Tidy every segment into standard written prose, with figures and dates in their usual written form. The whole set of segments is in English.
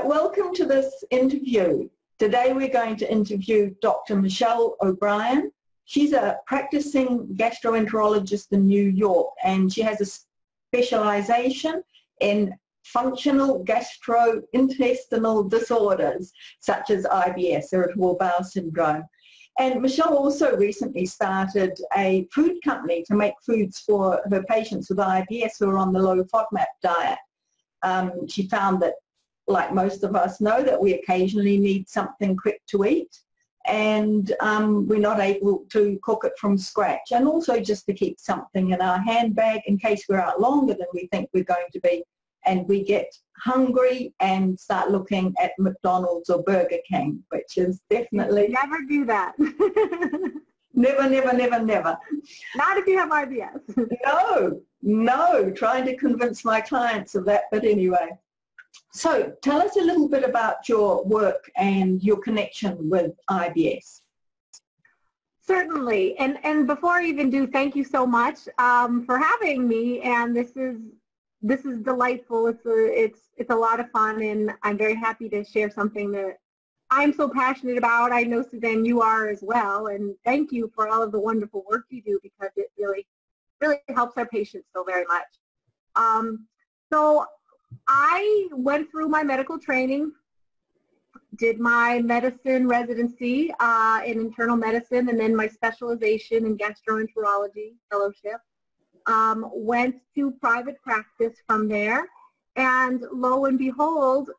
Welcome to this interview. Today we're going to interview Dr. Miechelle O'Brien. She's a practicing gastroenterologist in New York, and she has a specialization in functional gastrointestinal disorders such as IBS, Irritable Bowel Syndrome. And Miechelle also recently started a food company to make foods for her patients with IBS who are on the Low Fodmap Diet. She found that, like most of us know, that we occasionally need something quick to eat, and we're not able to cook it from scratch, and also just to keep something in our handbag in case we're out longer than we think we're going to be, and we get hungry and start looking at McDonald's or Burger King, which is definitely... Never do that. Never, never, never, never. Not if you have IBS. No, trying to convince my clients of that, but anyway. So tell us a little bit about your work and your connection with IBS. Certainly, and before I even do, thank you so much for having me. And this is delightful. It's a lot of fun, and I'm very happy to share something that I'm so passionate about. I know, Suzanne, you are as well. And thank you for all of the wonderful work you do, because it really helps our patients so very much. So I went through my medical training, did my medicine residency in internal medicine, and then my specialization in gastroenterology fellowship. Went to private practice from there, and lo and behold,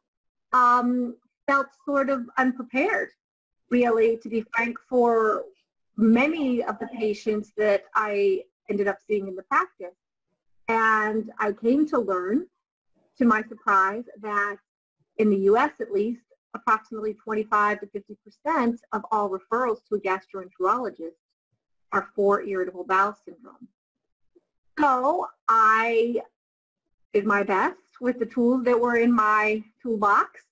felt sort of unprepared, really, to be frank, for many of the patients that I ended up seeing in the practice. And I came to learn, to my surprise, that in the U.S. at least, approximately 25 to 50% of all referrals to a gastroenterologist are for irritable bowel syndrome. So I did my best with the tools that were in my toolbox.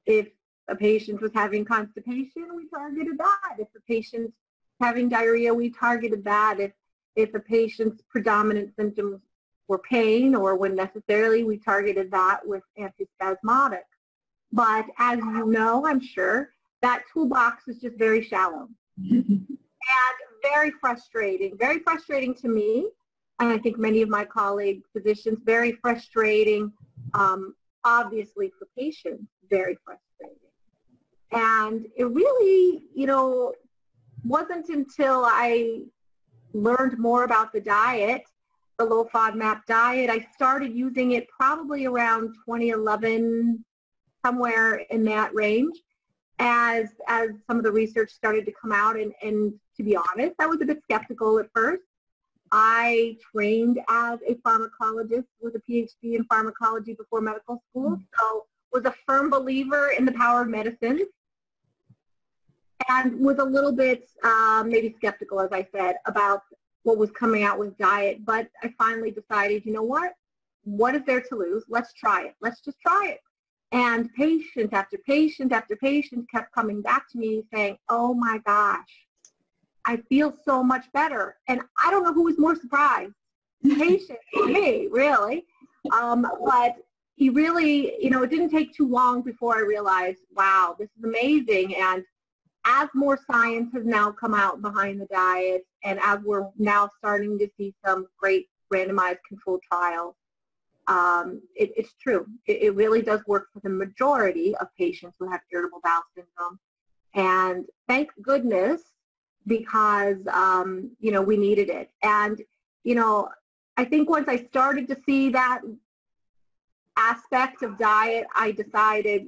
If a patient was having constipation, we targeted that. If the patient's having diarrhea, we targeted that. If a patient's predominant symptoms were pain, or when necessarily, we targeted that with antispasmodic. But as you know, I'm sure, that toolbox is just very shallow and very frustrating to me, and I think many of my colleague physicians, very frustrating, obviously for patients, very frustrating. And it really, wasn't until I learned more about the diet, the Low Fodmap Diet. I started using it probably around 2011, somewhere in that range, as some of the research started to come out. And to be honest, I was a bit skeptical at first. I trained as a pharmacologist with a Ph.D. in pharmacology before medical school, so was a firm believer in the power of medicine, and was a little bit maybe skeptical, as I said, about what was coming out with diet. But I finally decided, you know what is there to lose? Let's try it. Let's just try it. And patient after patient after patient kept coming back to me saying, oh my gosh, I feel so much better. And I don't know who was more surprised, patient or me, really. But he really, it didn't take too long before I realized, wow, this is amazing. And as more science has now come out behind the diet, and as we're now starting to see some great randomized controlled trials, it's true. It really does work for the majority of patients who have irritable bowel syndrome. And thank goodness, because, we needed it. And, I think once I started to see that aspect of diet, I decided,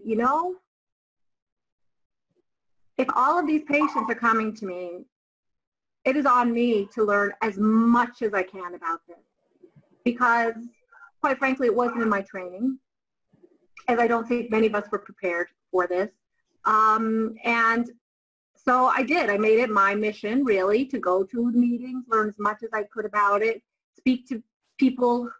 if all of these patients are coming to me, it is on me to learn as much as I can about this. Because, quite frankly, it wasn't in my training, as I don't think many of us were prepared for this. And so I did. I made it my mission, really, to go to meetings, learn as much as I could about it, speak to people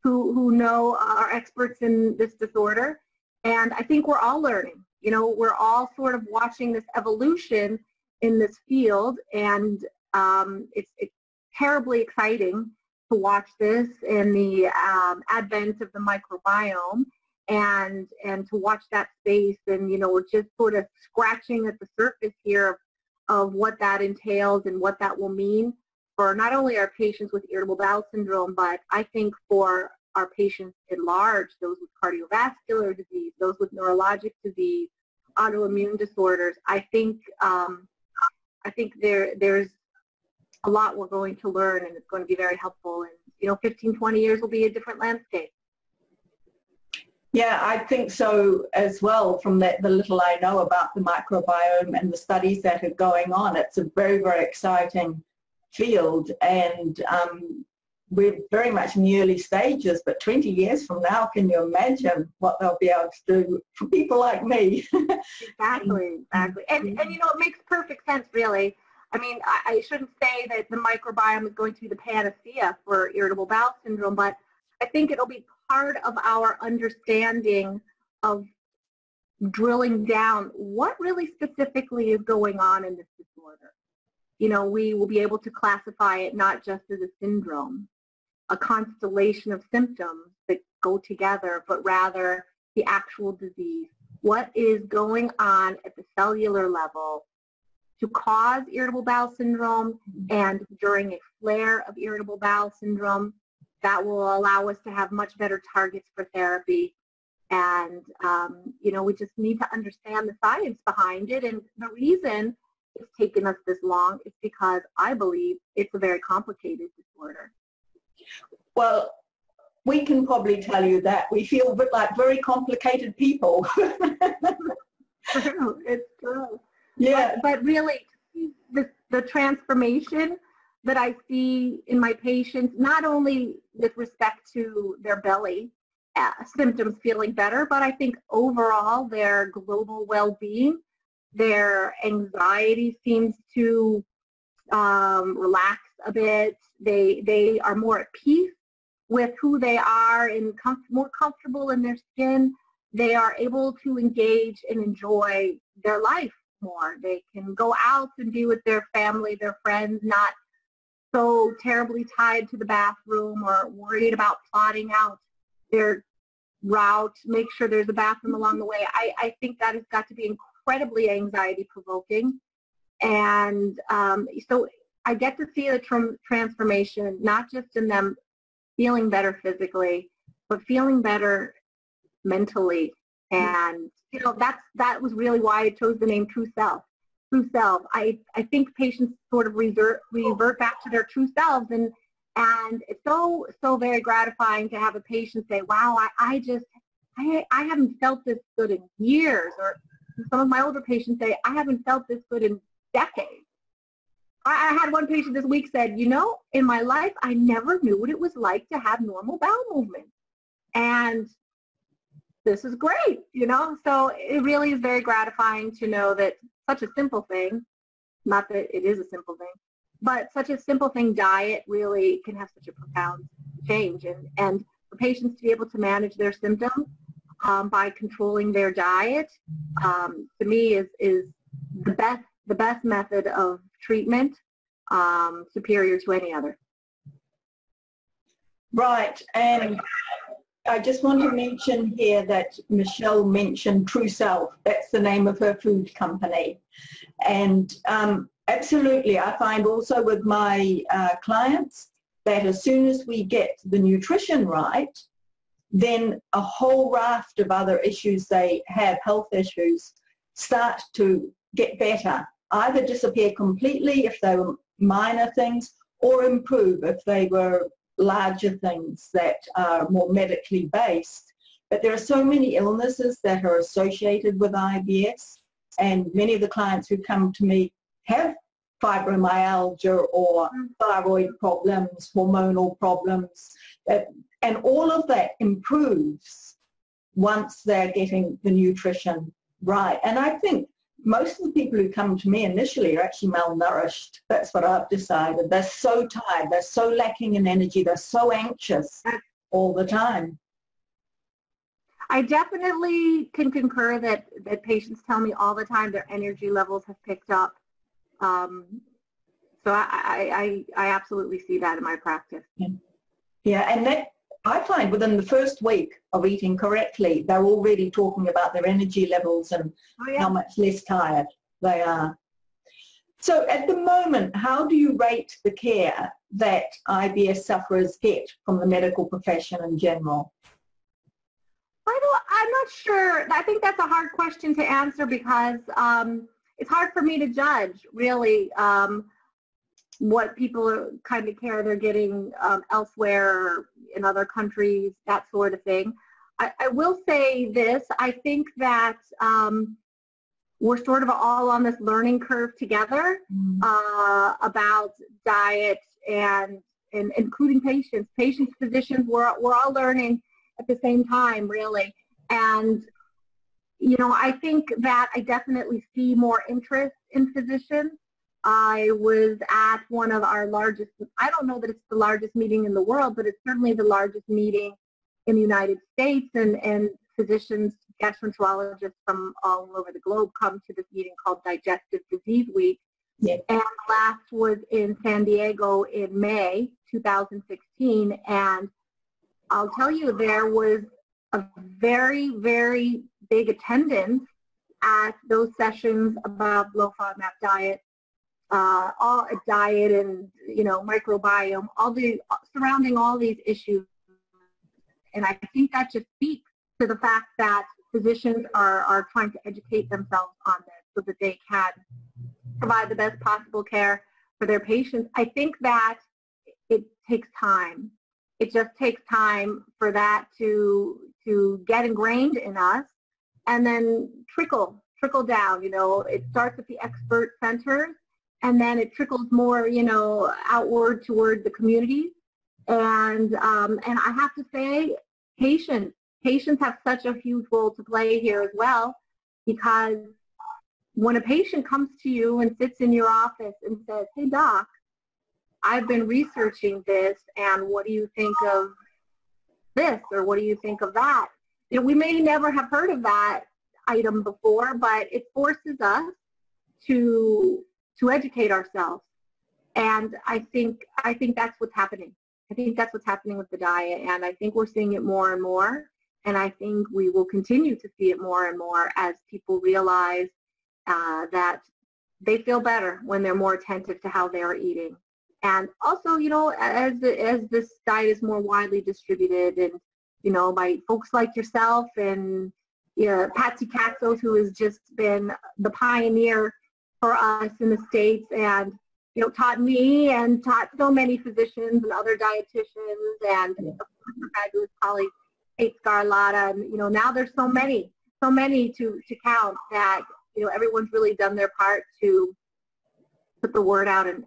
who know are experts in this disorder. And I think we're all learning. We're all sort of watching this evolution in this field, and it's terribly exciting to watch this in the advent of the microbiome, and to watch that space. And we're just sort of scratching at the surface here of what that entails and what that will mean for not only our patients with irritable bowel syndrome, but I think for our patients at large, those with cardiovascular disease, those with neurologic disease, autoimmune disorders. I think there's a lot we're going to learn, and it's going to be very helpful. And 15, 20 years will be a different landscape. Yeah, I think so as well. From the little I know about the microbiome and the studies that are going on, it's a very, very exciting field, and we're very much in the early stages, but 20 years from now, can you imagine what they'll be able to do for people like me? Exactly. And it makes perfect sense, really. I mean, I shouldn't say that the microbiome is going to be the panacea for irritable bowel syndrome, but I think it'll be part of our understanding of drilling down what really specifically is going on in this disorder. We will be able to classify it not just as a syndrome, a constellation of symptoms that go together, but rather the actual disease. What is going on at the cellular level to cause irritable bowel syndrome, and during a flare of irritable bowel syndrome, that will allow us to have much better targets for therapy. And, we just need to understand the science behind it. And the reason it's taken us this long is because I believe it's a very complicated disorder. Well, we can probably tell you that. We feel a bit like very complicated people. It's true. Yeah. But really, the transformation that I see in my patients, not only with respect to their belly symptoms feeling better, but I think overall their global well-being, their anxiety seems to relax a bit. They are more at peace with who they are and more comfortable in their skin. They are able to engage and enjoy their life more. They can go out and be with their family, their friends, not so terribly tied to the bathroom or worried about plotting out their route, make sure there's a bathroom along the way. I think that has got to be incredibly anxiety provoking. And so I get to see the transformation, not just in them feeling better physically, but feeling better mentally. And that was really why I chose the name True Self. True Self. I think patients sort of revert back to their true selves, and it's so very gratifying to have a patient say, wow, I haven't felt this good in years. Or some of my older patients say, I haven't felt this good in decades. I had one patient this week said, in my life, I never knew what it was like to have normal bowel movement. And this is great, So it really is very gratifying to know that such a simple thing, not that it is a simple thing, but such a simple thing, diet, really can have such a profound change. And for patients to be able to manage their symptoms by controlling their diet, to me is the best method of treatment, superior to any other. Right, and I just want to mention here that Michelle mentioned True Self. That's the name of her food company. And absolutely, I find also with my clients that as soon as we get the nutrition right, then a whole raft of other issues they have, health issues, start to get better. Either disappear completely if they were minor things, or improve if they were larger things that are more medically based. But there are so many illnesses that are associated with IBS, and many of the clients who come to me have fibromyalgia or thyroid problems, hormonal problems, and all of that improves once they're getting the nutrition right. And I think most of the people who come to me initially are actually malnourished. That's what I've decided. They're so tired. They're so lacking in energy. They're so anxious all the time. I definitely can concur that patients tell me all the time their energy levels have picked up. So I absolutely see that in my practice. Yeah, and that I find within the first week of eating correctly, they're already talking about their energy levels and how much less tired they are. So at the moment, how do you rate the care that IBS sufferers get from the medical profession in general? I'm not sure. I think that's a hard question to answer because it's hard for me to judge, really, what people kind of care they're getting elsewhere or in other countries, that sort of thing. I will say this. I think that we're sort of all on this learning curve together about diet and including patients, physicians. We're all learning at the same time, really. And, you know, I think that I definitely see more interest in physicians. I was at one of our largest, I don't know that it's the largest meeting in the world, but it's certainly the largest meeting in the United States, and physicians, gastroenterologists from all over the globe come to this meeting called Digestive Disease Week. Yeah. And last was in San Diego in May 2016, and I'll tell you, there was a very, very big attendance at those sessions about Low Fodmap Diet, all a diet and, you know, microbiome, surrounding all these issues. And I think that just speaks to the fact that physicians are trying to educate themselves on this so that they can provide the best possible care for their patients. I think that it takes time. It just takes time for that to get ingrained in us and then trickle down. You know, it starts at the expert centers and then it trickles more, you know, outward toward the communities. And I have to say, patients have such a huge role to play here as well, because when a patient comes to you and sits in your office and says, "Hey doc, I've been researching this, and what do you think of this, or what do you think of that?" You know, we may never have heard of that item before, but it forces us to educate ourselves. And I think that's what's happening. I think that's what's happening with the diet, and I think we're seeing it more and more, and I think we will continue to see it more and more as people realize that they feel better when they're more attentive to how they are eating. And also, you know, as this diet is more widely distributed, and, you know, by folks like yourself and, you know, Patsy Katzos, who has just been the pioneer for us in the States, and, you know, taught me and taught so many physicians and other dietitians, and of course, our fabulous colleague Kate Scarlatta, and, you know, now there's so many to count that, you know, everyone's really done their part to put the word out and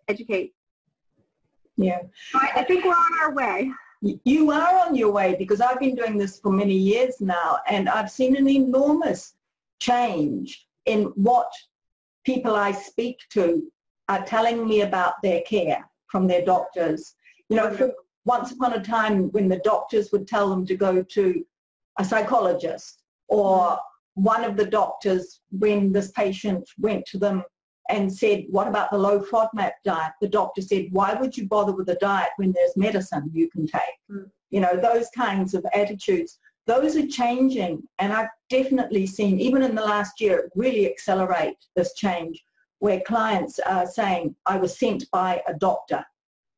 educate. Yeah. So I think we're on our way. You are on your way, because I've been doing this for many years now, and I've seen an enormous change in what people I speak to are telling me about their care from their doctors. You know, once upon a time when the doctors would tell them to go to a psychologist, or one of the doctors, when this patient went to them and said, "What about the low FODMAP diet?" the doctor said, "Why would you bother with a diet when there's medicine you can take?" You know, those kinds of attitudes. Those are changing, and I've definitely seen, even in the last year, really accelerate this change, where clients are saying, "I was sent by a doctor,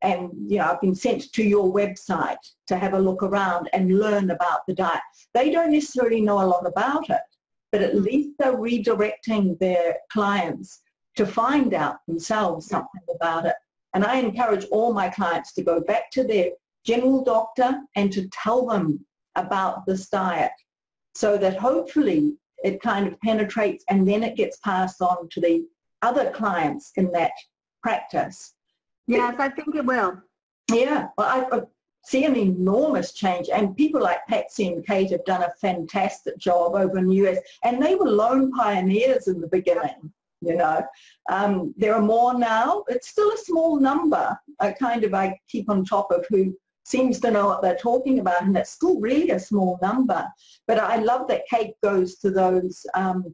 and, you know, I've been sent to your website to have a look around and learn about the diet." They don't necessarily know a lot about it, but at least they're redirecting their clients to find out themselves something about it. And I encourage all my clients to go back to their general doctor and to tell them about this diet, so that hopefully it kind of penetrates and then it gets passed on to the other clients in that practice. Yes, I think it will. Yeah, well, I see an enormous change, and people like Patsy and Kate have done a fantastic job over in the US, and they were lone pioneers in the beginning. You know, there are more now. It's still a small number. I keep on top of who seems to know what they're talking about, and it's still really a small number. But I love that Kate goes to those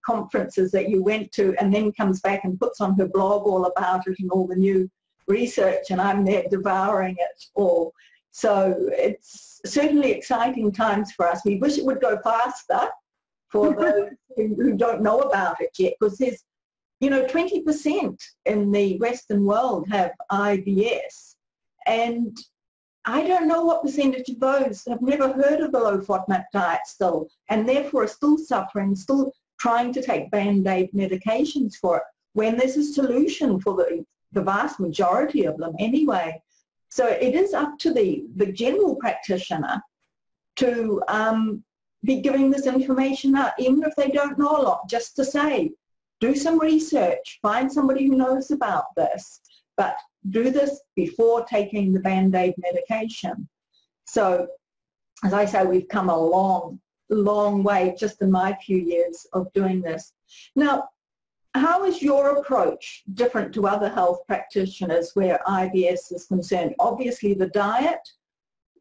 conferences that you went to and then comes back and puts on her blog all about it and all the new research, and I'm there devouring it all. So it's certainly exciting times for us. We wish it would go faster for those who don't know about it yet, because there's, 20% in the Western world have IBS, and I don't know what percentage of those have never heard of the low FODMAP diet still, and therefore are still suffering, still trying to take Band-Aid medications for it, when there's a solution for the vast majority of them anyway. So it is up to the general practitioner to be giving this information out, even if they don't know a lot, just to say, do some research, find somebody who knows about this, but do this before taking the Band-Aid medication. So, as I say, we've come a long, long way just in my few years of doing this. Now, how is your approach different to other health practitioners where IBS is concerned? Obviously the diet.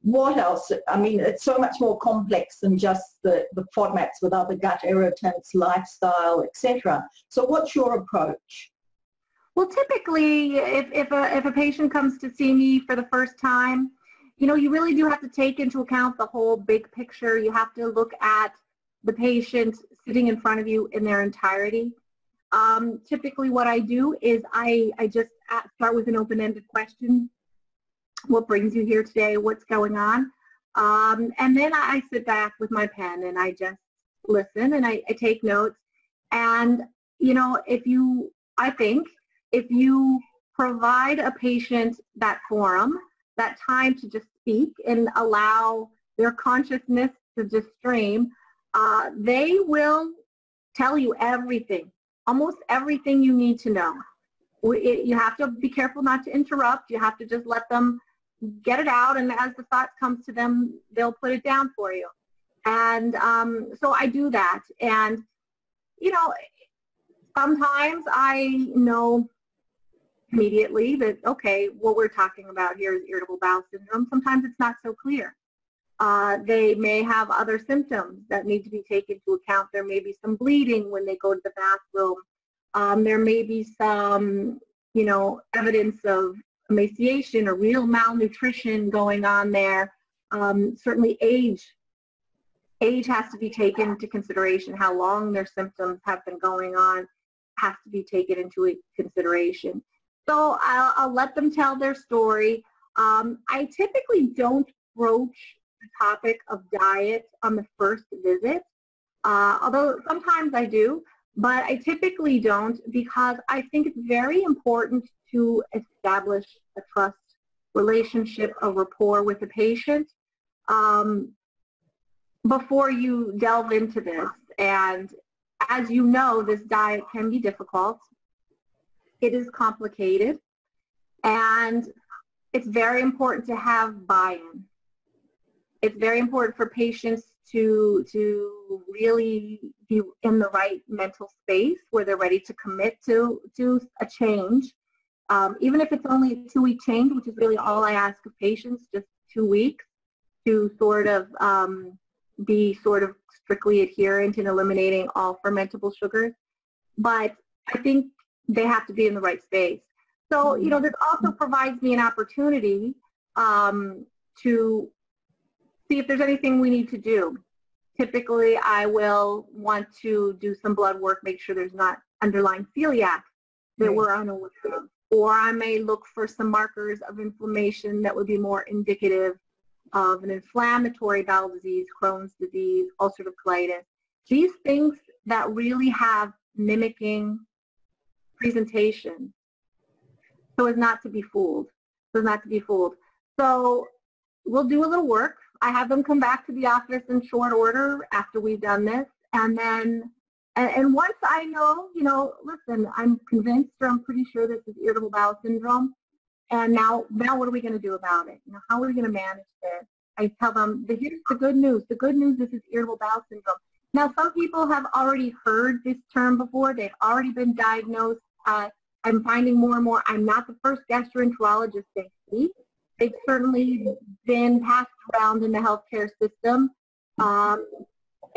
What else? I mean, it's so much more complex than just the FODMAPs with other gut irritants, lifestyle, etc. So what's your approach? Well, typically, if a patient comes to see me for the first time, you really do have to take into account the whole big picture. You have to look at the patient sitting in front of you in their entirety. Typically what I do is I just start with an open-ended question. What brings you here today? What's going on? And then I sit back with my pen and I just listen and I take notes. And, if you provide a patient that forum, that time to just speak and allow their consciousness to just stream, they will tell you everything, almost everything you need to know. You have to be careful not to interrupt. You have to just let them get it out, and as the thoughts come to them, they'll put it down for you. And so I do that. And, sometimes I know immediately that, okay, what we're talking about here is irritable bowel syndrome. Sometimes it's not so clear. They may have other symptoms that need to be taken into account. There may be some bleeding when they go to the bathroom. There may be some, evidence of emaciation or real malnutrition going on there. Certainly age. Age has to be taken into consideration. How long their symptoms have been going on has to be taken into consideration. So I'll let them tell their story. I typically don't broach the topic of diet on the first visit, although sometimes I do, but I typically don't, because I think it's very important to establish a trust relationship, a rapport with the patient before you delve into this. And as you know, this diet can be difficult. It is complicated, and it's very important to have buy-in. It's very important for patients to really be in the right mental space where they're ready to commit to a change. Even if it's only a 2-week change, which is really all I ask of patients, just 2 weeks to sort of be sort of strictly adherent in eliminating all fermentable sugars. But I think they have to be in the right space. So, this also provides me an opportunity to see if there's anything we need to do. Typically, I will want to do some blood work, make sure there's not underlying celiac that we're unaware of. Or I may look for some markers of inflammation that would be more indicative of an inflammatory bowel disease, Crohn's disease, ulcerative colitis. These things that really have mimicking presentation so as not to be fooled. So we'll do a little work. I have them come back to the office in short order after we've done this. And then, and once I know, listen, I'm convinced or I'm pretty sure this is irritable bowel syndrome. And now what are we going to do about it? How are we going to manage this? I tell them, here's the good news. The good news, this is irritable bowel syndrome. Now, some people have already heard this term before. They've already been diagnosed. I'm finding more and more, I'm not the first gastroenterologist they see. they've certainly been passed around in the healthcare system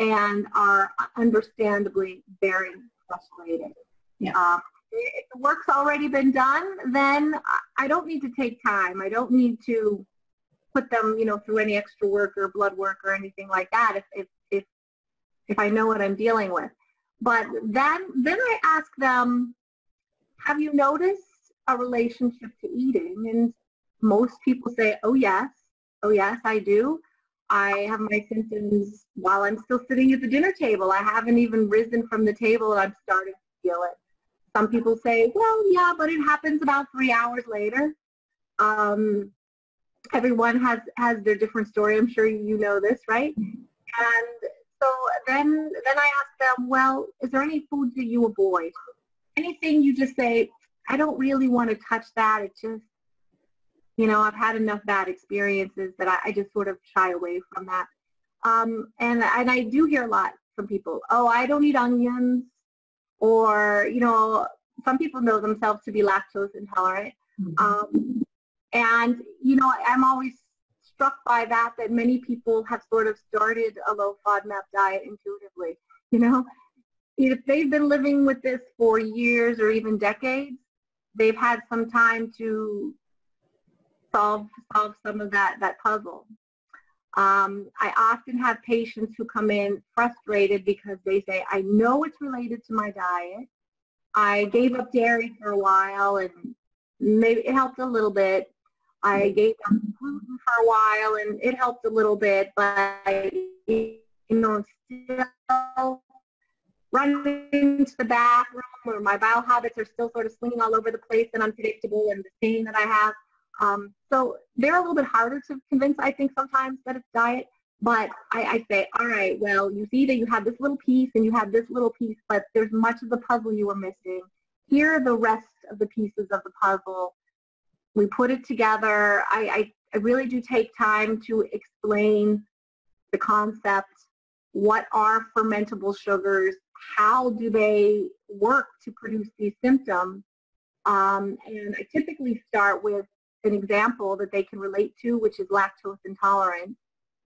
and are understandably very frustrated. Yeah. If the work's already been done, then I don't need to take time. I don't need to put them, through any extra work or blood work or anything like that if I know what I'm dealing with. But then I ask them, have you noticed a relationship to eating? And most people say, oh yes, I do. I have my symptoms while I'm still sitting at the dinner table. I haven't even risen from the table and I'm starting to feel it. Some people say, well, yeah, but it happens about 3 hours later. Everyone has their different story. I'm sure you know this, right? And so then I ask them, well, is there any foods that you avoid? Anything you just say, I don't really want to touch that. It just, I've had enough bad experiences that I just sort of shy away from that. And I do hear a lot from people, oh, I don't eat onions. Or, some people know themselves to be lactose intolerant. And, I'm always struck by that many people have sort of started a low FODMAP diet intuitively. If they've been living with this for years or even decades, they've had some time to solve some of that puzzle. I often have patients who come in frustrated because they say, I know it's related to my diet. I gave up dairy for a while and maybe it helped a little bit. I gave up gluten for a while and it helped a little bit, but still running into the bathroom or my bowel habits are still sort of swinging all over the place and unpredictable and the pain that I have. So they're a little bit harder to convince, I think, sometimes that it's diet. But I say, all right, well, you see that you have this little piece and you have this little piece, but there's much of the puzzle you were missing. Here are the rest of the pieces of the puzzle. We put it together. I really do take time to explain the concept. What are fermentable sugars? How do they work to produce these symptoms? And I typically start with an example that they can relate to, which is lactose intolerance,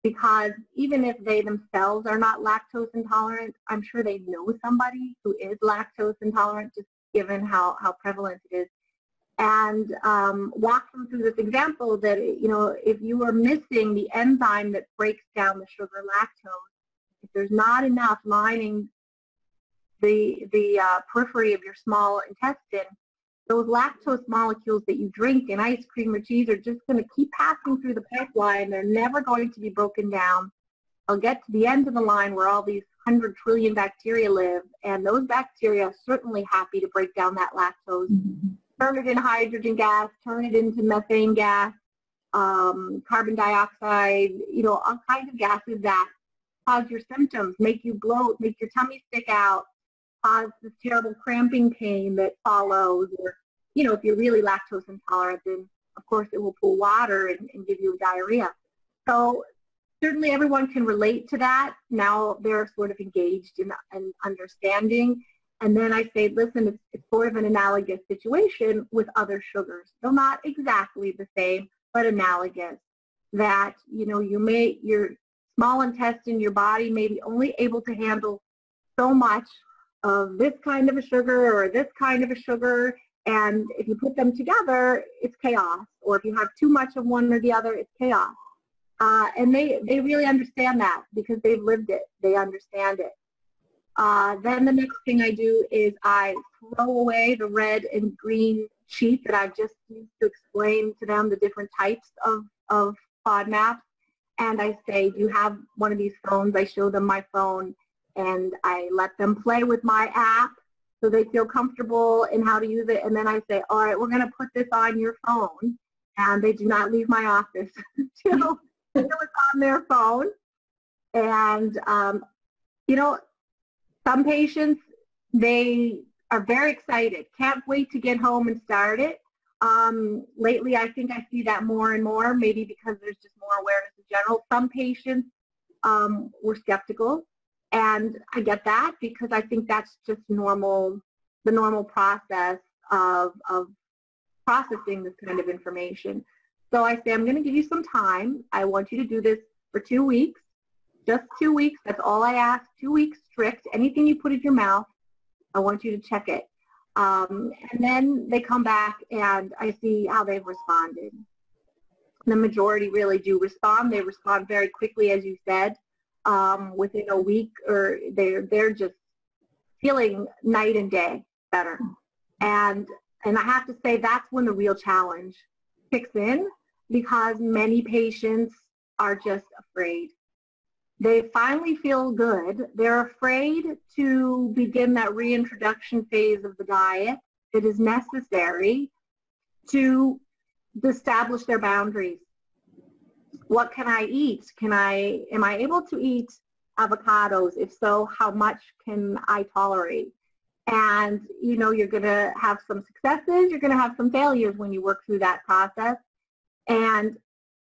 because even if they themselves are not lactose intolerant, I'm sure they know somebody who is lactose intolerant, just given how prevalent it is. And walk them through this example that, if you are missing the enzyme that breaks down the sugar lactose, if there's not enough lining the periphery of your small intestine, those lactose molecules that you drink in ice cream or cheese are just going to keep passing through the pipeline. They're never going to be broken down. They'll get to the end of the line where all these 100 trillion bacteria live, and those bacteria are certainly happy to break down that lactose, turn it into hydrogen gas, turn it into methane gas, carbon dioxide, all kinds of gases that cause your symptoms, make you bloat, make your tummy stick out, cause this terrible cramping pain that follows, or, if you're really lactose intolerant, then of course it will pull water and give you diarrhea. So certainly everyone can relate to that. Now they're sort of engaged in understanding. And then I say, listen, it's sort of an analogous situation with other sugars. They're not exactly the same, but analogous. That, your small intestine, your body may be only able to handle so much of this kind of a sugar or this kind of a sugar, and if you put them together, it's chaos. Or if you have too much of one or the other, it's chaos. And they really understand that because they've lived it. They understand it. Then the next thing I do is I throw away the red and green sheet that I've just used to explain to them the different types of FODMAPs. And I say, do you have one of these phones? I show them my phone. And I let them play with my app so they feel comfortable in how to use it. And then I say, all right, we're going to put this on your phone. And they do not leave my office until it's on their phone. And, some patients, they are very excited, can't wait to get home and start it. Lately, I think I see that more and more, maybe because there's just more awareness in general. Some patients were skeptical. And I get that because I think that's just the normal process of processing this kind of information. So I say, I'm going to give you some time. I want you to do this for 2 weeks, just 2 weeks. That's all I ask, 2 weeks strict. Anything you put in your mouth, I want you to check it. And then they come back and I see how they've responded. The majority really do respond. They respond very quickly, as you said, within a week, or they're just feeling night and day better. And I have to say that's when the real challenge kicks in, because many patients are just afraid. They finally feel good. They're afraid to begin that reintroduction phase of the diet that is necessary to establish their boundaries. What can I eat? Am I able to eat avocados? If so, how much can I tolerate? And, you know, you're going to have some successes, you're going to have some failures when you work through that process. And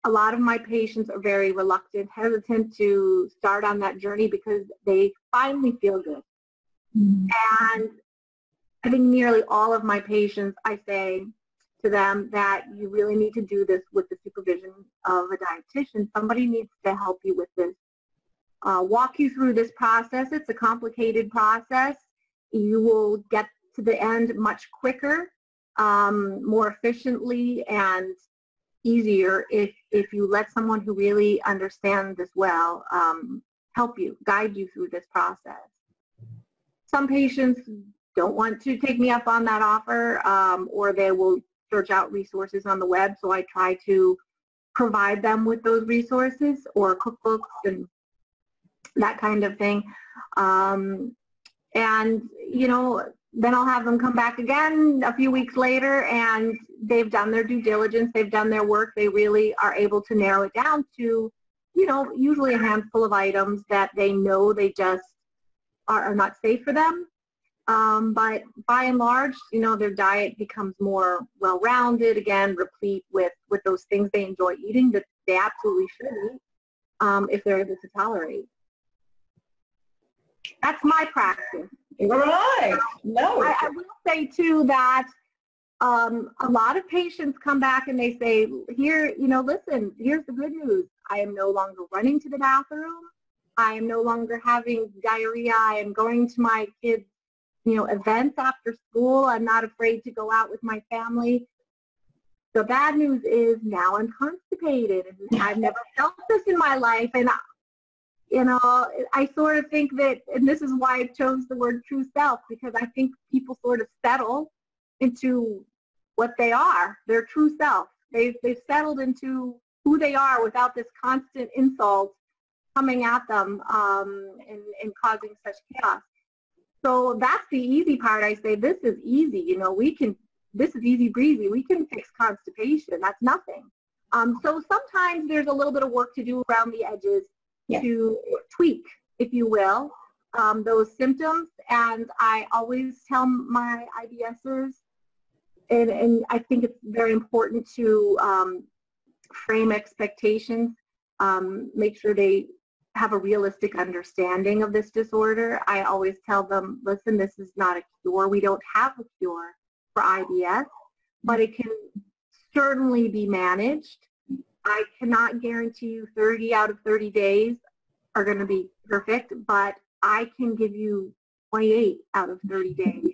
a lot of my patients are very reluctant, hesitant to start on that journey because they finally feel good. Mm-hmm. And I think nearly all of my patients, I say to them that you really need to do this with the supervision of a dietitian. Somebody needs to help you with this, walk you through this process. It's a complicated process. You will get to the end much quicker, more efficiently, and easier if you let someone who really understands this well help you, guide you through this process. Some patients don't want to take me up on that offer, or they will search out resources on the web, so I try to provide them with those resources or cookbooks and that kind of thing. And, you know, then I'll have them come back again a few weeks later, and they've done their due diligence, they've done their work, they really are able to narrow it down to, you know, usually a handful of items that they know they just are not safe for them. But by and large, you know, their diet becomes more well-rounded, again, replete with those things they enjoy eating that they absolutely should eat if they're able to tolerate. That's my practice. Right. No. I will say, too, that a lot of patients come back and they say, here, you know, listen, here's the good news. I am no longer running to the bathroom. I am no longer having diarrhea. I am going to my kids' events after school. I'm not afraid to go out with my family. The bad news is now I'm constipated. And I've never felt this in my life. And, I sort of think that, and this is why I chose the word true self, because I think people sort of settle into what they are, their true self. They've settled into who they are without this constant insult coming at them and causing such chaos. So that's the easy part. I say, this is easy. This is easy breezy. We can fix constipation. That's nothing. So sometimes there's a little bit of work to do around the edges to tweak, if you will, those symptoms. And I always tell my IBSers, and I think it's very important to frame expectations, make sure they have a realistic understanding of this disorder. I always tell them, listen, this is not a cure. We don't have a cure for IBS, but it can certainly be managed. I cannot guarantee you 30 out of 30 days are going to be perfect, but I can give you 28 out of 30 days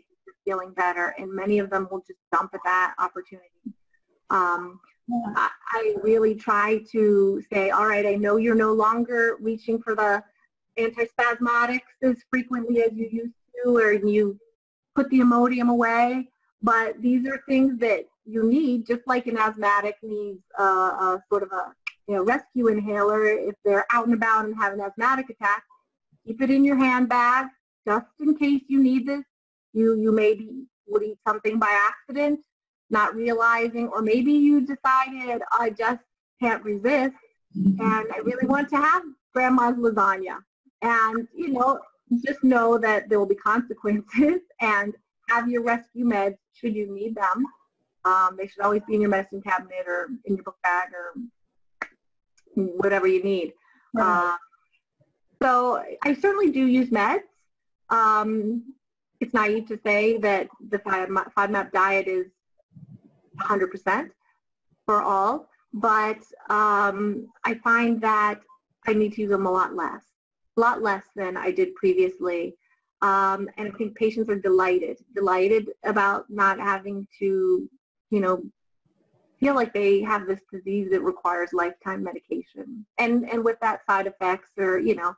feeling better, and many of them will just jump at that opportunity. I really try to say, all right, I know you're no longer reaching for the antispasmodics as frequently as you used to, or you put the Imodium away, but these are things that you need, just like an asthmatic needs a sort of a rescue inhaler. If they're out and about and have an asthmatic attack, keep it in your handbag just in case you need this. You maybe would eat something by accident, not realizing, or maybe you decided, I just can't resist, and I really want to have grandma's lasagna. And, just know that there will be consequences, and have your rescue meds should you need them. They should always be in your medicine cabinet or in your book bag or whatever you need. Right. So I certainly do use meds. It's naive to say that the FODMAP diet is 100% for all, but I find that I need to use them a lot less than I did previously. And I think patients are delighted about not having to, you know, feel like they have this disease that requires lifetime medication, and with that side effects, or, you know,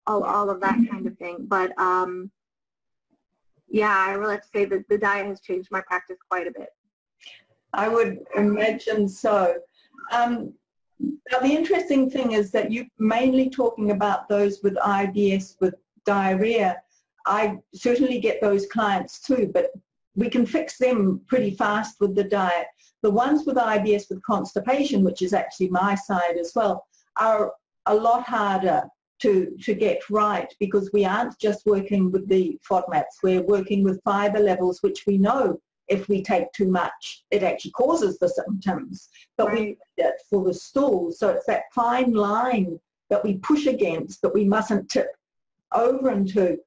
all of that kind of thing. But yeah, I really have to say that the diet has changed my practice quite a bit. I would imagine so. Now, the interesting thing is that you're mainly talking about those with IBS, with diarrhea. I certainly get those clients too, but we can fix them pretty fast with the diet. The ones with IBS with constipation, which is actually my side as well, are a lot harder to get right, because we aren't just working with the FODMAPs, we're working with fiber levels, which we know if we take too much, it actually causes the symptoms, but we need it for the stool. So it's that fine line that we push against, that we mustn't tip over into.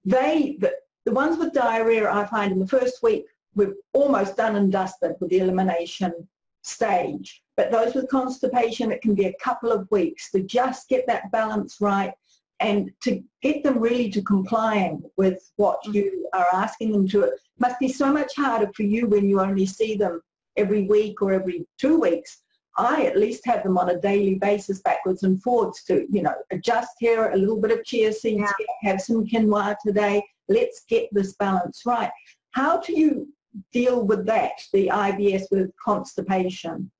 The ones with diarrhea, I find in the first week, we're almost done and dusted with the elimination stage. But those with constipation, it can be a couple of weeks to just get that balance right, and to get them really to complying with what you are asking them to. It must be so much harder for you when you only see them every week or every 2 weeks. I at least have them on a daily basis, backwards and forwards, to, you know, adjust here, a little bit of chia seeds, have some quinoa today, let's get this balance right. How do you deal with that, the IBS with constipation?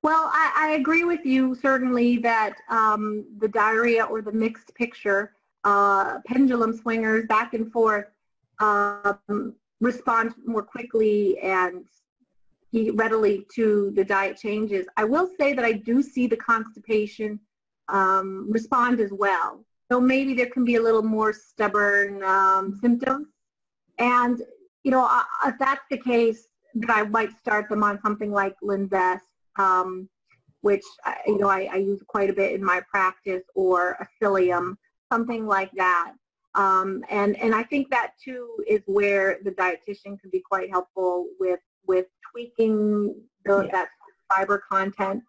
Well, I agree with you, certainly, that the diarrhea, or the mixed picture, pendulum swingers back and forth, respond more quickly and readily to the diet changes. I will say that I do see the constipation respond as well. So maybe there can be a little more stubborn symptoms. And, you know, if that's the case, that I might start them on something like Linzess, which, you know, I use quite a bit in my practice, or Psyllium, something like that. And I think that too is where the dietitian can be quite helpful with tweaking that fiber content.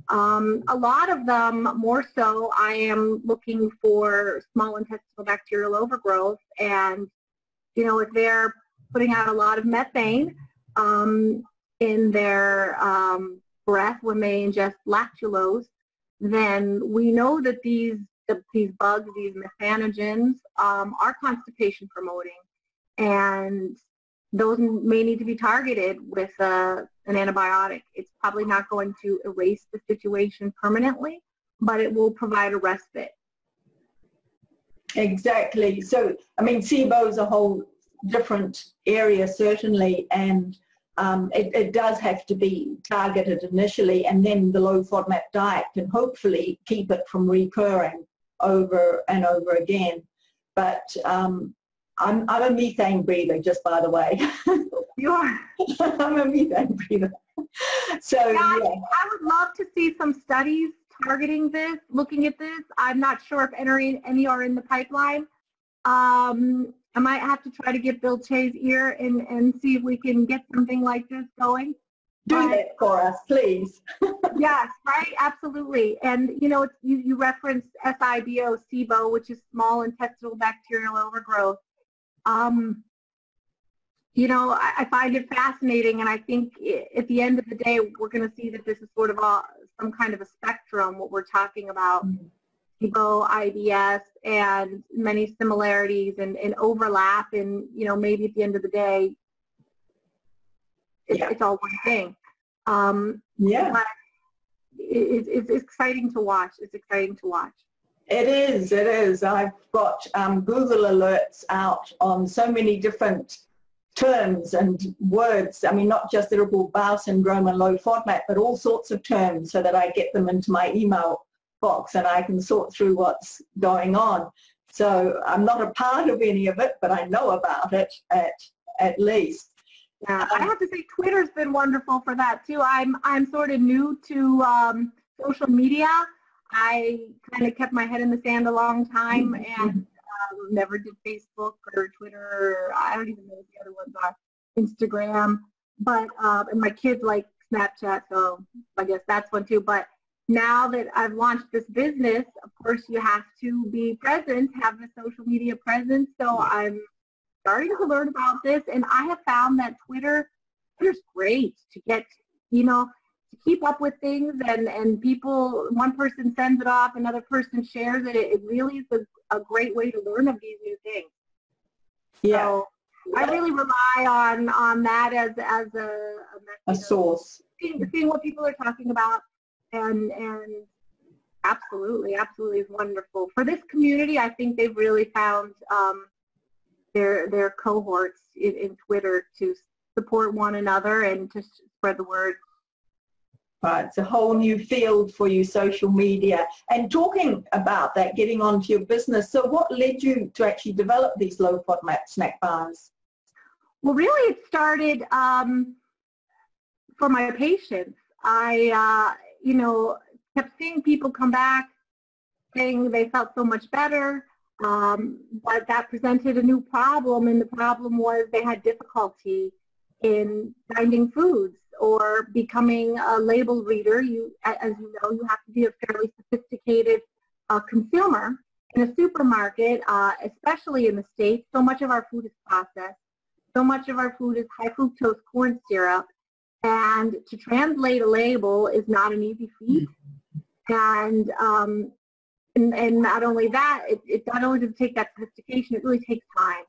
A lot of them, more so, I am looking for small intestinal bacterial overgrowth, and, you know, if they're putting out a lot of methane in their breath when they ingest lactulose, then we know that these bugs, these methanogens, are constipation promoting, and those may need to be targeted with an antibiotic. It's probably not going to erase the situation permanently, but it will provide a respite. Exactly. So, I mean, SIBO is a whole different area, certainly, and it does have to be targeted initially, and then the low FODMAP diet can hopefully keep it from recurring over and over again. But I'm a methane breather, just by the way. You are? I'm a methane breather. So, yeah. I would love to see some studies targeting this, looking at this. I'm not sure if any are in the pipeline. I might have to try to get Bill Che's ear and see if we can get something like this going. Do that for us, please. Yes, right, absolutely. And, you know, you referenced SIBO, SIBO, which is small intestinal bacterial overgrowth. You know, I find it fascinating, and I think at the end of the day, we're going to see that this is sort of some kind of a spectrum, what we're talking about. SIBO, IBS, and many similarities and overlap, and, you know, maybe at the end of the day, it's all one thing. But it's exciting to watch. It's exciting to watch. It is, it is. I've got Google alerts out on so many different terms and words. I mean, not just irritable bowel syndrome and low FODMAP, but all sorts of terms, so that I get them into my email box and I can sort through what's going on. So I'm not a part of any of it, but I know about it at least. Yeah, I have to say Twitter's been wonderful for that too. I'm sort of new to social media. I kind of kept my head in the sand a long time and never did Facebook or Twitter, or I don't even know what the other ones are, Instagram. But and my kids like Snapchat, so I guess that's one too. But now that I've launched this business, of course you have to be present, have a social media presence. So I'm starting to learn about this, and I have found that Twitter's great to get, to keep up with things, and people, one person sends it off, another person shares it. It really is a great way to learn of these new things. Yeah. So I really rely on that as a source. Seeing what people are talking about, and absolutely is wonderful. For this community, I think they've really found their cohorts in Twitter to support one another and to spread the word. Right, it's a whole new field for you, social media. And talking about that, getting onto your business, so what led you to actually develop these low FODMAP snack bars? Well, really it started for my patients. I, kept seeing people come back saying they felt so much better, but that presented a new problem, and the problem was they had difficulty in finding foods or becoming a label reader. As you know, you have to be a fairly sophisticated consumer. In a supermarket, especially in the States, so much of our food is processed. So much of our food is high fructose corn syrup, and to translate a label is not an easy feat. And not only that, it not only does it take that sophistication, it really takes time.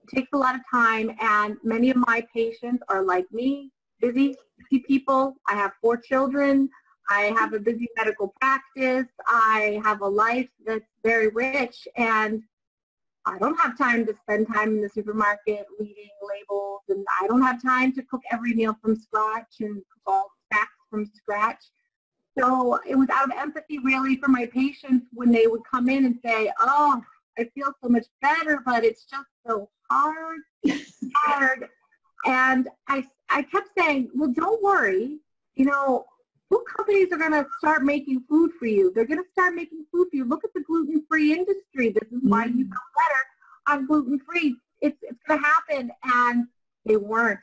It takes a lot of time, and many of my patients are like me, busy people. I have 4 children. I have a busy medical practice. I have a life that's very rich, and I don't have time to spend time in the supermarket reading labels, and I don't have time to cook every meal from scratch and cook all snacks from scratch. So it was out of empathy really for my patients when they would come in and say, oh, I feel so much better, but it's just so hard. And I kept saying, well, don't worry. Food companies are going to start making food for you. They're going to start making food for you. Look at the gluten-free industry. This is why you feel better on gluten-free. It's going to happen. And they weren't.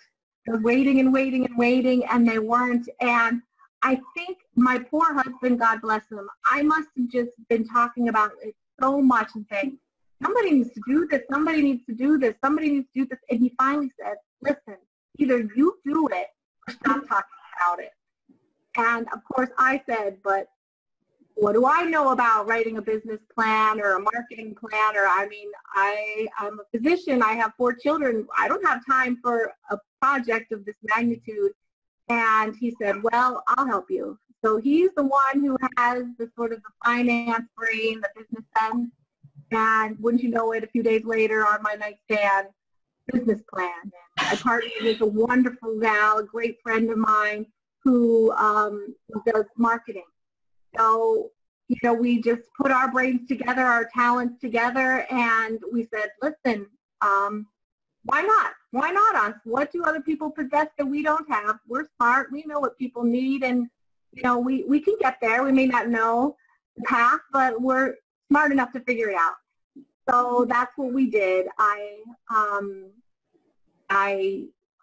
I was waiting and waiting and waiting, and they weren't. And I think my poor husband, God bless him, I must have just been talking about it so much and saying, somebody needs to do this, somebody needs to do this, somebody needs to do this. And he finally said, listen, either you do it or stop talking about it. And of course I said, but what do I know about writing a business plan or a marketing plan? Or I'm a physician, I have 4 children, I don't have time for a project of this magnitude. And he said, well, I'll help you. So he's the one who has the sort of the finance brain, the business end. And wouldn't you know it, a few days later on my nightstand, business plan. And I partnered with a wonderful gal, a great friend of mine who does marketing. So, we just put our brains together, our talents together, and we said, listen, why not? Why not us? What do other people possess that we don't have? We're smart. We know what people need, and we can get there. We may not know the path, but we're smart enough to figure it out. So that's what we did. I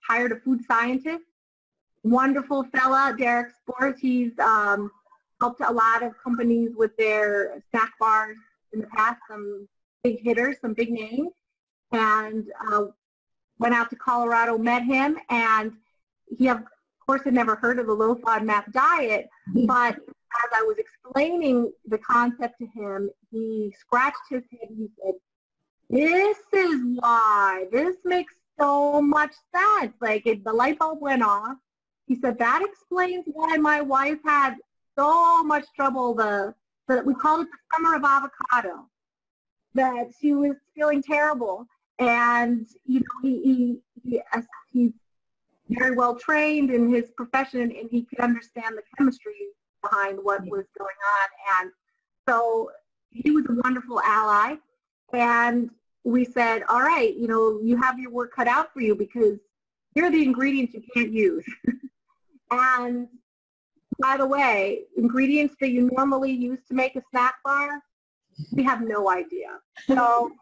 hired a food scientist, wonderful fella, Derek Sport. He's helped a lot of companies with their snack bars in the past, some big hitters, some big names, and went out to Colorado, met him, and he, of course, had never heard of the Low Fodmap Diet, but as I was explaining the concept to him, he scratched his head and he said, this is why, this makes so much sense. Like, the light bulb went off. He said, that explains why my wife had so much trouble, we called it the summer of avocado, that she was feeling terrible. And, he's very well trained in his profession, and he could understand the chemistry behind what was going on. And so he was a wonderful ally. And we said, all right, you have your work cut out for you, because here are the ingredients you can't use. And by the way, ingredients that you normally use to make a snack bar, we have no idea. So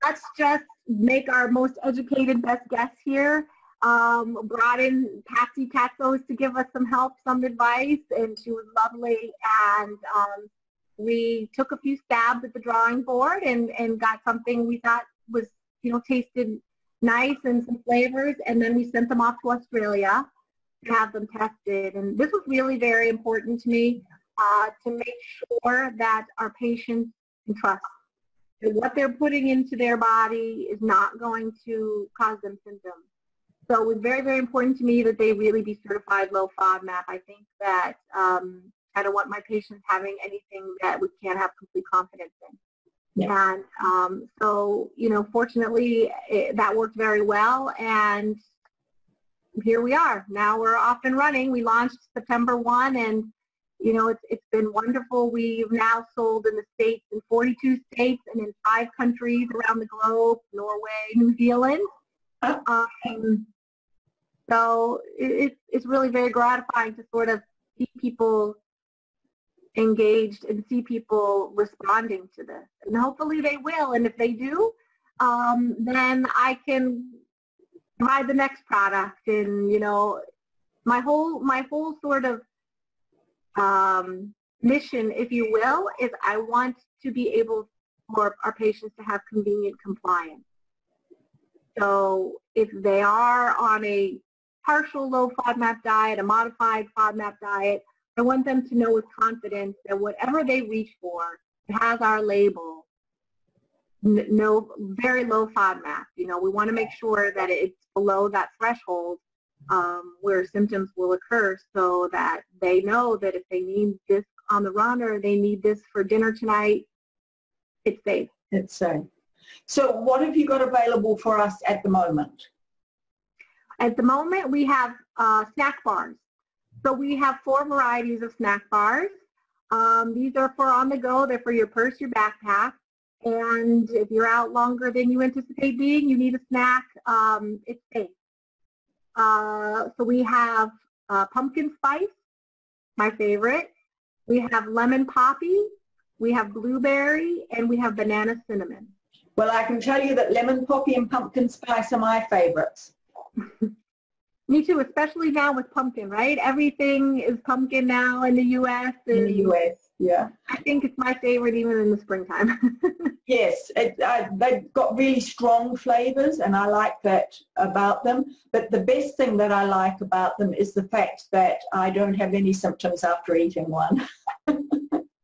let's just make our most educated best guess here. brought in Patsy Tatzos to give us some help, some advice, and she was lovely. And we took a few stabs at the drawing board and got something we thought was, tasted nice and some flavors, and then we sent them off to Australia to have them tested. And this was really very important to me, to make sure that our patients can trust that what they're putting into their body is not going to cause them symptoms. So it was very, very important to me that they really be certified low FODMAP. I think that I don't want my patients having anything that we can't have complete confidence in. Yeah. And so, fortunately, that worked very well, and here we are. Now we're off and running. We launched September 1, and, it's been wonderful. We've now sold in the States, in 42 states, and in 5 countries around the globe, Norway, New Zealand. So it's really very gratifying to sort of see people engaged and see people responding to this, and hopefully they will. And if they do, then I can provide the next product. And my whole sort of mission, if you will, is I want to be able for our patients to have convenient compliance. So if they are on a partial low FODMAP diet, a modified FODMAP diet, I want them to know with confidence that whatever they reach for, it has our label, no, very low FODMAP. We want to make sure that it's below that threshold where symptoms will occur, so that they know that if they need this on the run or they need this for dinner tonight, it's safe. It's safe. So what have you got available for us at the moment? At the moment, we have snack bars. So we have 4 varieties of snack bars. These are for on the go. They're for your purse, your backpack. And if you're out longer than you anticipate being, you need a snack, it's safe. So we have pumpkin spice, my favorite. We have lemon poppy. We have blueberry, and we have banana cinnamon. Well, I can tell you that lemon poppy and pumpkin spice are my favorites. Me too, especially now with pumpkin, right? Everything is pumpkin now in the U.S. In the U.S., yeah. I think it's my favorite even in the springtime. Yes, they've got really strong flavors, and I like that about them. But the best thing that I like about them is the fact that I don't have any symptoms after eating one.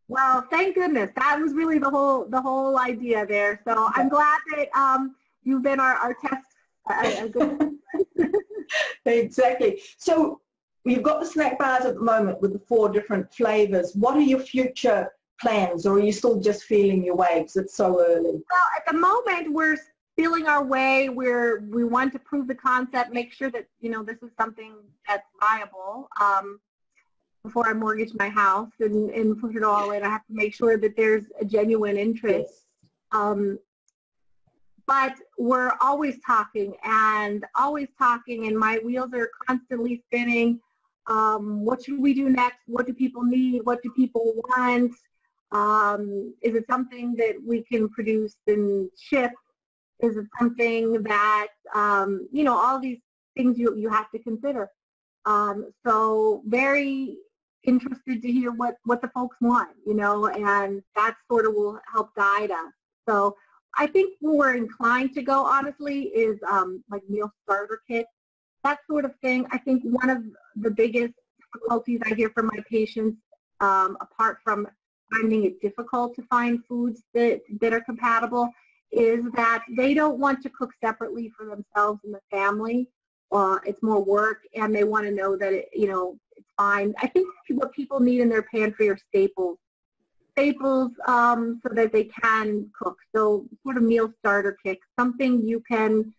Well, thank goodness. That was really the whole idea there. So I'm glad that you've been our test. Exactly. So you've got the snack bars at the moment with the 4 different flavors. What are your future plans, or are you still just feeling your way because it's so early? Well, at the moment, we're feeling our way. We want to prove the concept, make sure that, this is something that's viable. Before I mortgage my house and push it all in, I have to make sure that there's a genuine interest. Yes. But we're always talking, and my wheels are constantly spinning. What should we do next? What do people need? What do people want? Is it something that we can produce and ship? Is it something that, all these things you have to consider. So very interested to hear what the folks want, and that sort of will help guide us. So I think where we're inclined to go, honestly, is like meal starter kits, that sort of thing. I think one of the biggest difficulties I hear from my patients, apart from finding it difficult to find foods that are compatible, is that they don't want to cook separately for themselves and the family. It's more work, and they want to know that it's fine. I think what people need in their pantry are staples so that they can cook. So sort of meal starter kit, something you can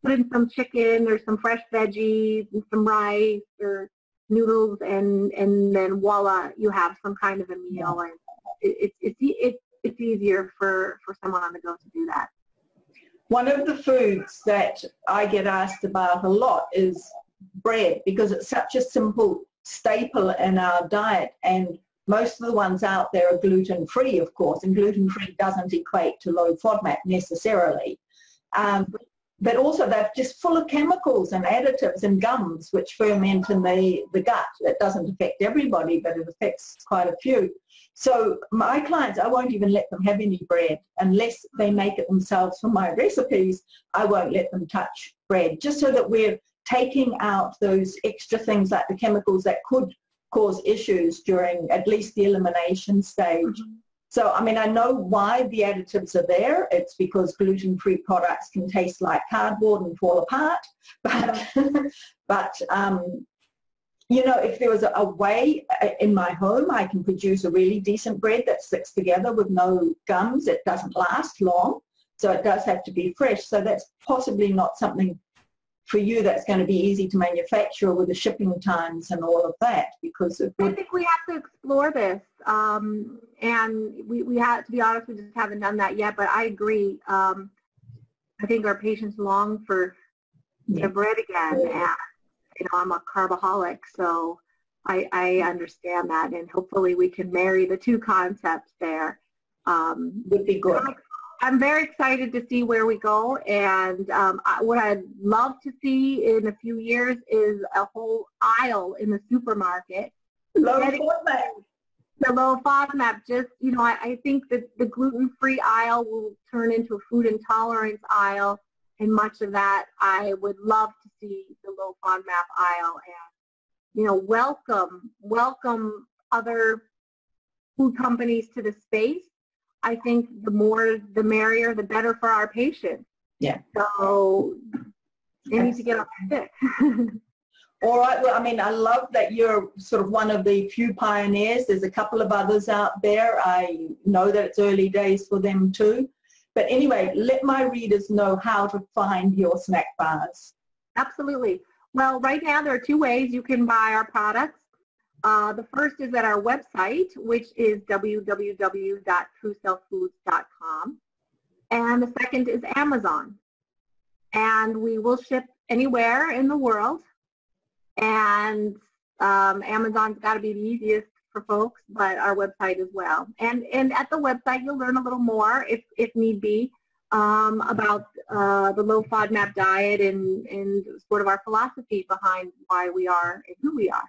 put in some chicken or some fresh veggies and some rice or noodles, and then voila, you have some kind of a meal. And it's easier for someone on the go to do that. One of the foods that I get asked about a lot is bread, because it's such a simple staple in our diet, and most of the ones out there are gluten-free, of course, and gluten-free doesn't equate to low FODMAP necessarily. but also they're just full of chemicals and additives and gums which ferment in the gut. It doesn't affect everybody, but it affects quite a few. So my clients, I won't even let them have any bread unless they make it themselves for my recipes. I won't let them touch bread, just so that we're taking out those extra things like the chemicals that could cause issues during at least the elimination stage. Mm-hmm. So, I mean, I know why the additives are there. It's because gluten-free products can taste like cardboard and fall apart. But, you know, if there was a way in my home, I can produce a really decent bread that sticks together with no gums. It doesn't last long, so it does have to be fresh. So that's possibly not something for you that's going to be easy to manufacture with the shipping times and all of that, because it would... I think we have to explore this, and we have, to be honest, we just haven't done that yet, but I agree. I think our patients long for their bread again, and you know, I'm a carboholic, so I understand that, and hopefully we can marry the two concepts there. Would be good. I'm very excited to see where we go, and what I'd love to see in a few years is a whole aisle in the supermarket. Low Fodmap. The low Fodmap. Just, you know, I think that the gluten-free aisle will turn into a food intolerance aisle, and much of that I would love to see the low Fodmap aisle, and, you know, welcome other food companies to the space. I think the more, the merrier, the better for our patients. Yeah. So they need to get off sick. All right. Well, I mean, I love that you're sort of one of the few pioneers. There's a couple of others out there. I know that it's early days for them too. But anyway, let my readers know how to find your snack bars. Absolutely. Well, right now there are two ways you can buy our products. The first is at our website, which is www.trueselffoods.com. And the second is Amazon. And we will ship anywhere in the world. And Amazon's got to be the easiest for folks, but our website as well. And at the website, you'll learn a little more, if need be, about the Low Fodmap Diet and sort of our philosophy behind why we are and who we are.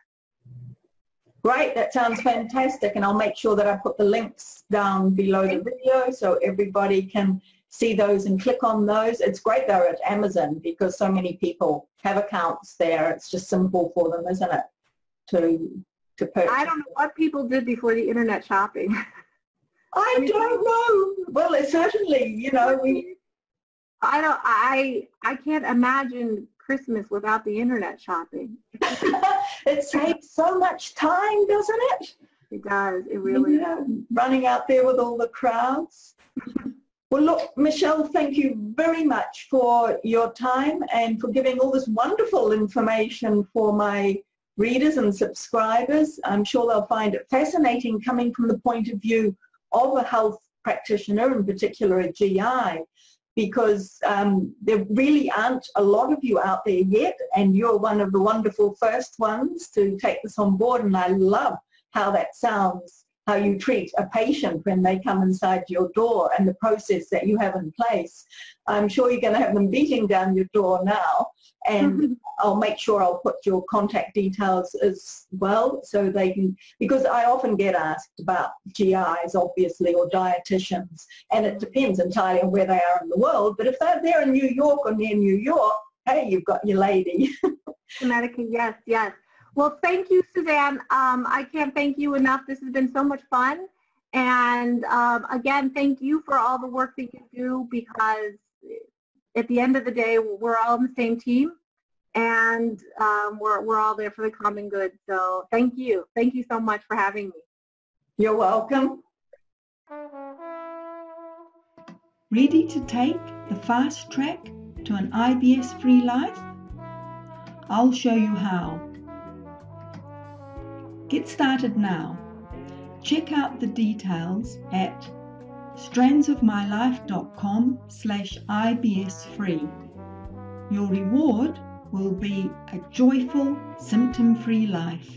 Great, that sounds fantastic, and I'll make sure that I put the links down below the video so everybody can see those and click on those. It's great though at Amazon because so many people have accounts there. It's just simple for them, isn't it, to purchase. I don't know what people did before the internet shopping. I don't know. Well, it's certainly, you know, I can't imagine Christmas without the internet shopping. It saves so much time, doesn't it? It does. It really does. Running out there with all the crowds. Well, look, Miechelle, thank you very much for your time and for giving all this wonderful information for my readers and subscribers. I'm sure they'll find it fascinating coming from the point of view of a health practitioner, in particular a GI, because there really aren't a lot of you out there yet, and you're one of the wonderful first ones to take this on board, and I love how that sounds, how you treat a patient when they come inside your door and the process that you have in place. I'm sure you're going to have them beating down your door now, and I'll make sure I'll put your contact details as well so they can, because I often get asked about GIs, obviously, or dietitians, and it depends entirely on where they are in the world, but if they're there in New York or near New York, hey, you've got your lady. Connecticut, yes, yes. Well, thank you, Suzanne. I can't thank you enough. This has been so much fun. And again, thank you for all the work that you do, because at the end of the day, we're all on the same team, and we're all there for the common good. So thank you. Thank you so much for having me. You're welcome. Ready to take the fast track to an IBS-free life? I'll show you how. Get started now. Check out the details at strandsofmylife.com/IBS-free. Your reward will be a joyful, symptom-free life.